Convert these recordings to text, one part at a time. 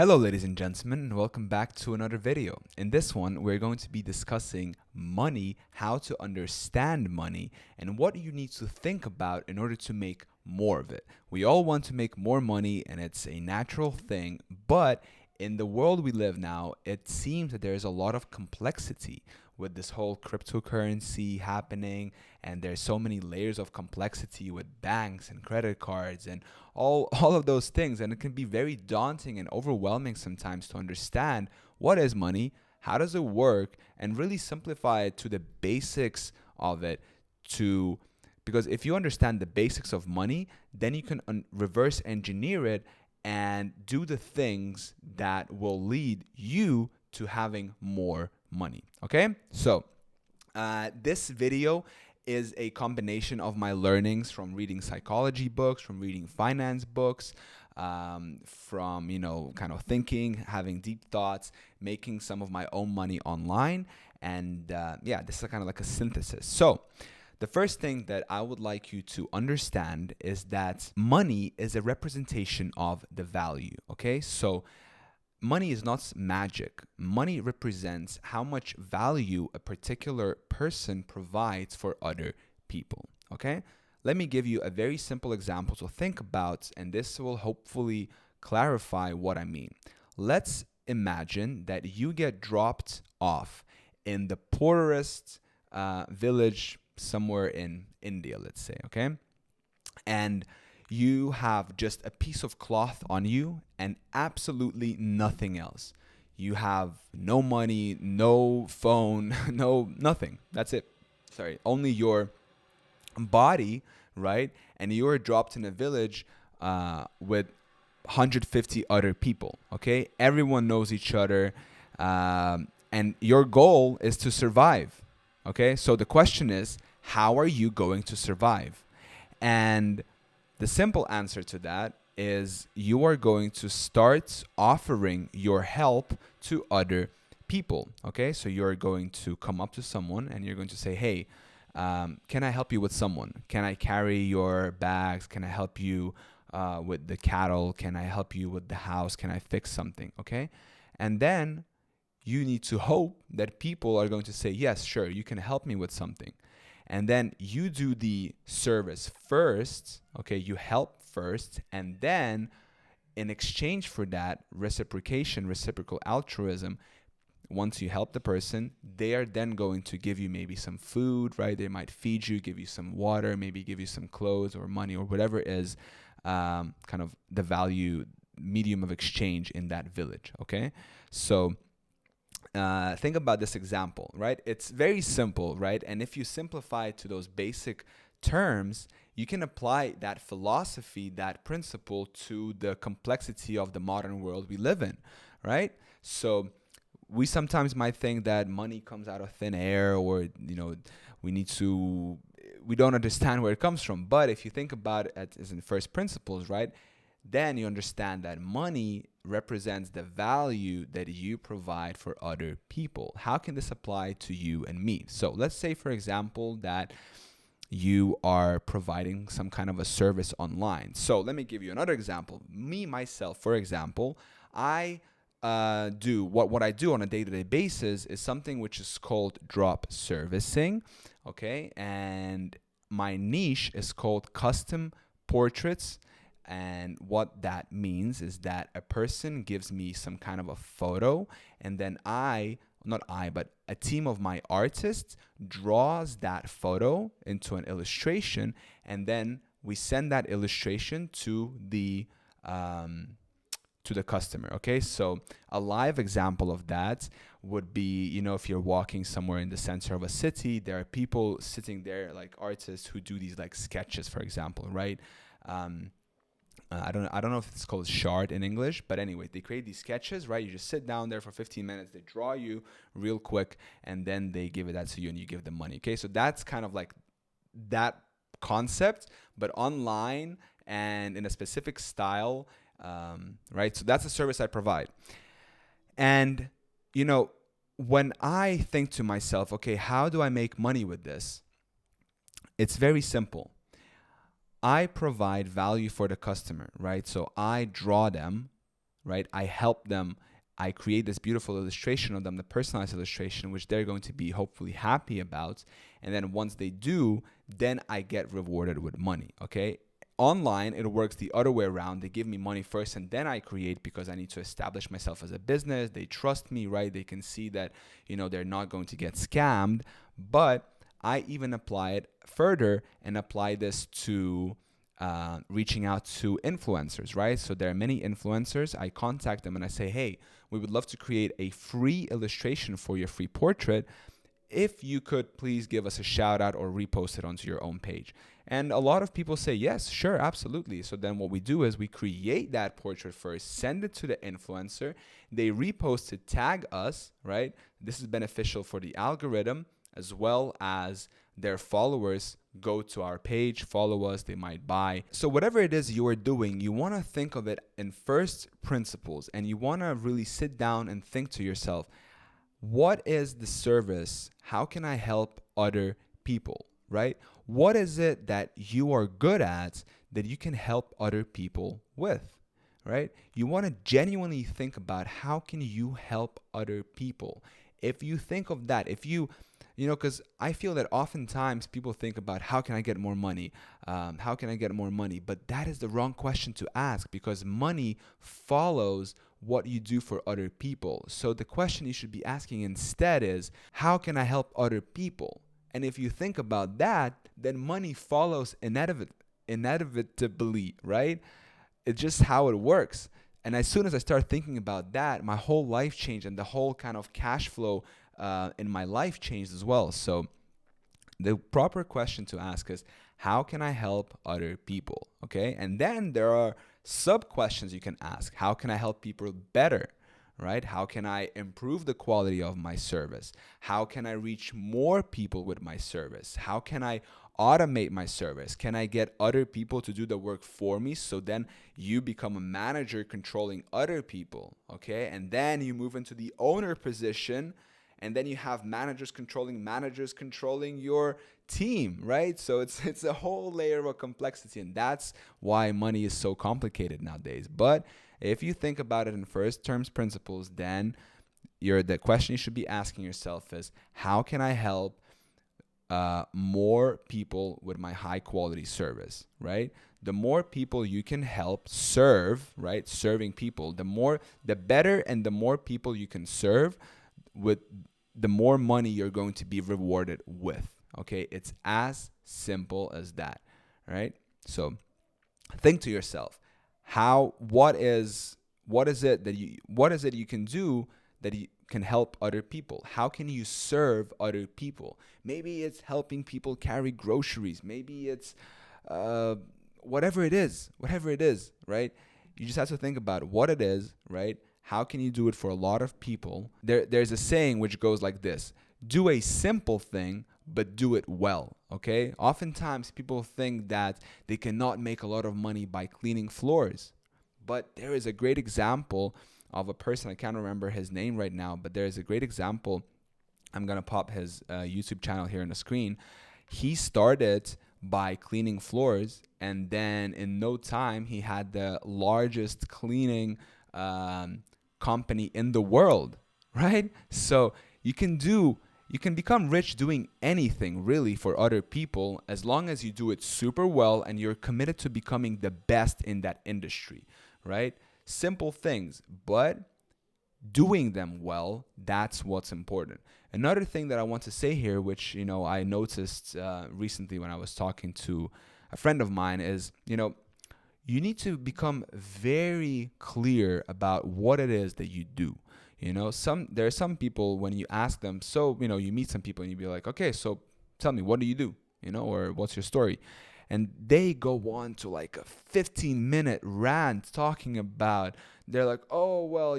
Hello ladies and gentlemen, and welcome back to another video. In this one, we're going to be discussing money, how to understand money, and what you need to think about in order to make more of it. We all want to make more money and it's a natural thing, but in the world we live now, it seems that there's a lot of complexity with this whole cryptocurrency happening, and there's so many layers of complexity with banks and credit cards and all of those things, and it can be very daunting and overwhelming sometimes to understand what is money, how does it work, and really simplify it to the basics of it. To Because if you understand the basics of money, then you can reverse engineer it and do the things that will lead you to having more money. Okay, so this video is a combination of my learnings from reading psychology books, from reading finance books, from kind of thinking, having deep thoughts, making some of my own money online, and this is kind of like a synthesis. So the first thing that I would like you to understand is that money is a representation of the value. Okay, so money is not magic. Money represents how much value a particular person provides for other people. Okay? Let me give you a very simple example to think about, and this will hopefully clarify what I mean. Let's imagine that you get dropped off in the poorest village somewhere in India, let's say, okay? And you have just a piece of cloth on you and absolutely nothing else. You have no money, no phone, nothing. That's it. Sorry, only your body, right? And you are dropped in a village with 150 other people, okay? Everyone knows each other, and your goal is to survive, okay? So the question is, how are you going to survive? And the simple answer to that is you are going to start offering your help to other people. Okay, so you're going to come up to someone and you're going to say, hey, can I help you with someone? Can I carry your bags? Can I help you with the cattle? Can I help you with the house? Can I fix something? Okay, and then you need to hope that people are going to say, yes, sure, you can help me with something. And then you do the service first, okay? You help first, and then in exchange for that reciprocal altruism, once you help the person, they are then going to give you maybe some food, right? They might feed you, give you some water, maybe give you some clothes or money or whatever is kind of the value medium of exchange in that village, okay? So think about this example, right? It's very simple, right? And if you simplify it to those basic terms, you can apply that philosophy, that principle to the complexity of the modern world we live in, right? So we sometimes might think that money comes out of thin air, or we don't understand where it comes from. But if you think about it as in first principles, right, then you understand that money represents the value that you provide for other people. How can this apply to you and me? So let's say, for example, that you are providing some kind of a service online. So let me give you another example. Me, myself, for example, I do what I do on a day-to-day basis is something which is called drop servicing, okay? And my niche is called custom portraits. And what that means is that a person gives me some kind of a photo, and then but a team of my artists draws that photo into an illustration, and then we send that illustration to the customer. Okay, so a live example of that would be, if you're walking somewhere in the center of a city, there are people sitting there, like artists who do these like sketches, for example, right? I don't know if it's called shard in English, but anyway, they create these sketches, right? You just sit down there for 15 minutes, they draw you real quick, and then they give that to you and you give them money. Okay, so that's kind of like that concept, but online and in a specific style, right? So that's a service I provide. And, when I think to myself, okay, how do I make money with this? It's very simple. I provide value for the customer, right? So I draw them right? I help them. I create this beautiful illustration of them, the personalized illustration, which they're going to be hopefully happy about. And then once they do, then I get rewarded with money, okay? Online, it works the other way around. They give me money first and then I create, because I need to establish myself as a business. They trust me, right? They can see that, they're not going to get scammed. But I even apply it further and apply this to reaching out to influencers, right? So there are many influencers. I contact them and I say, hey, we would love to create a free illustration for your free portrait. If you could please give us a shout out or repost it onto your own page. And a lot of people say, yes, sure, absolutely. So then what we do is we create that portrait first, send it to the influencer. They repost it, tag us, right? This is beneficial for the algorithm, as well as their followers go to our page, follow us, they might buy. So whatever it is you are doing, you want to think of it in first principles, and you want to really sit down and think to yourself, what is the service? How can I help other people, right? What is it that you are good at that you can help other people with, right? You want to genuinely think about how can you help other people. If you think of that, because I feel that oftentimes people think about how can I get more money? How can I get more money? But that is the wrong question to ask, because money follows what you do for other people. So the question you should be asking instead is, how can I help other people? And if you think about that, then money follows inevitably, right? It's just how it works. And as soon as I start thinking about that, my whole life changed, and the whole kind of cash flow in my life changed as well. So the proper question to ask is, how can I help other people? Okay. And then there are sub questions you can ask. How can I help people better? Right? How can I improve the quality of my service? How can I reach more people with my service? How can I automate my service? Can I get other people to do the work for me? So then you become a manager controlling other people. Okay. And then you move into the owner position. And then you have managers controlling your team, right? So it's a whole layer of complexity, and that's why money is so complicated nowadays. But if you think about it in first terms principles, then the question you should be asking yourself is, how can I help more people with my high quality service, right? The more people you can help serve, right? Serving people, the better, and the more people you can serve with, the more money you're going to be rewarded with. Okay, it's as simple as that, right? So think to yourself, what is it you can do that you can help other people? How can you serve other people? Maybe it's helping people carry groceries. Maybe it's whatever it is, right? You just have to think about what it is, right? How can you do it for a lot of people? There's a saying which goes like this: do a simple thing, but do it well, okay? Oftentimes people think that they cannot make a lot of money by cleaning floors. But there is a great example of a person, I can't remember his name right now, but there is a great example. I'm going to pop his YouTube channel here on the screen. He started by cleaning floors, and then in no time, he had the largest cleaning company in the world, right? So you can become rich doing anything really for other people, as long as you do it super well and you're committed to becoming the best in that industry, right? Simple things, but doing them well, that's what's important. Another thing that I want to say here, which, I noticed recently when I was talking to a friend of mine, is, you need to become very clear about what it is that you do. There are some people, when you ask them, so, you meet some people and you be like, okay, so tell me, what do you do? Or what's your story? And they go on to like a 15-minute rant talking about, they're like, oh, well,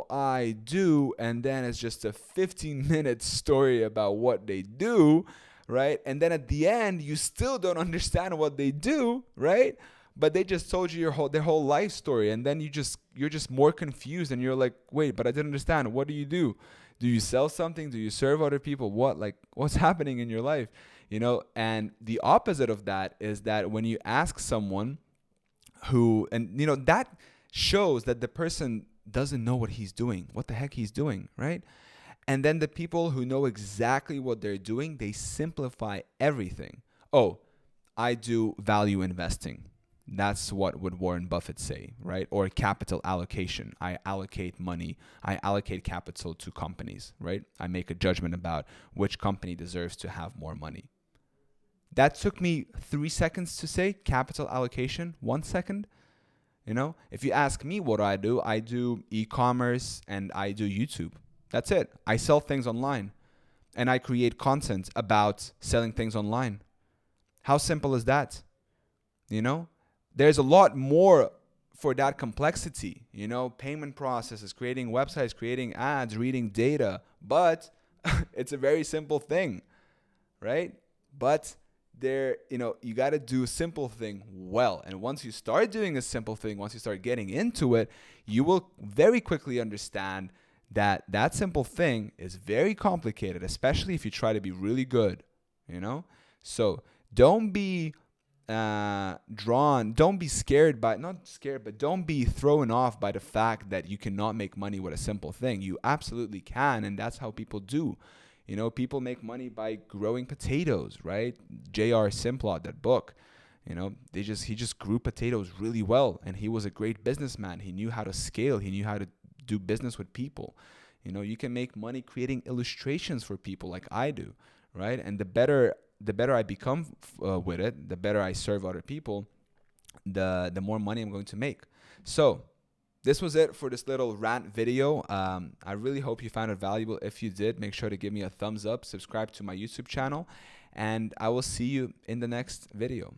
I do. And then it's just a 15-minute story about what they do, right? And then at the end, you still don't understand what they do, right? But they just told you their whole life story, and then you're just more confused, and you're like, wait, but I didn't understand. What do you do? Do you sell something? Do you serve other people? What's happening in your life? And the opposite of that is that when you ask someone that shows that the person doesn't know what he's doing, what the heck he's doing, right? And then the people who know exactly what they're doing, they simplify everything. Oh, I do value investing. That's what would Warren Buffett say, right? Or capital allocation. I allocate money, I allocate capital to companies, right? I make a judgment about which company deserves to have more money. That took me 3 seconds to say, capital allocation, 1 second. If you ask me what I do e-commerce and I do YouTube. That's it. I sell things online and I create content about selling things online. How simple is that? There's a lot more for that complexity, payment processes, creating websites, creating ads, reading data, but it's a very simple thing, right? But you got to do a simple thing well. And once you start doing a simple thing, once you start getting into it, you will very quickly understand that simple thing is very complicated, especially if you try to be really good, So don't be don't be scared by, not scared, but don't be thrown off by the fact that you cannot make money with a simple thing. You absolutely can, and that's how people do. People make money by growing potatoes, right? J.R. Simplot, that book, he just grew potatoes really well, and he was a great businessman. He knew how to scale. He knew how to do business with people. You can make money creating illustrations for people like I do, right? And the better I become with it, the better I serve other people, the more money I'm going to make. So this was it for this little rant video. I really hope you found it valuable. If you did, make sure to give me a thumbs up, subscribe to my YouTube channel, and I will see you in the next video.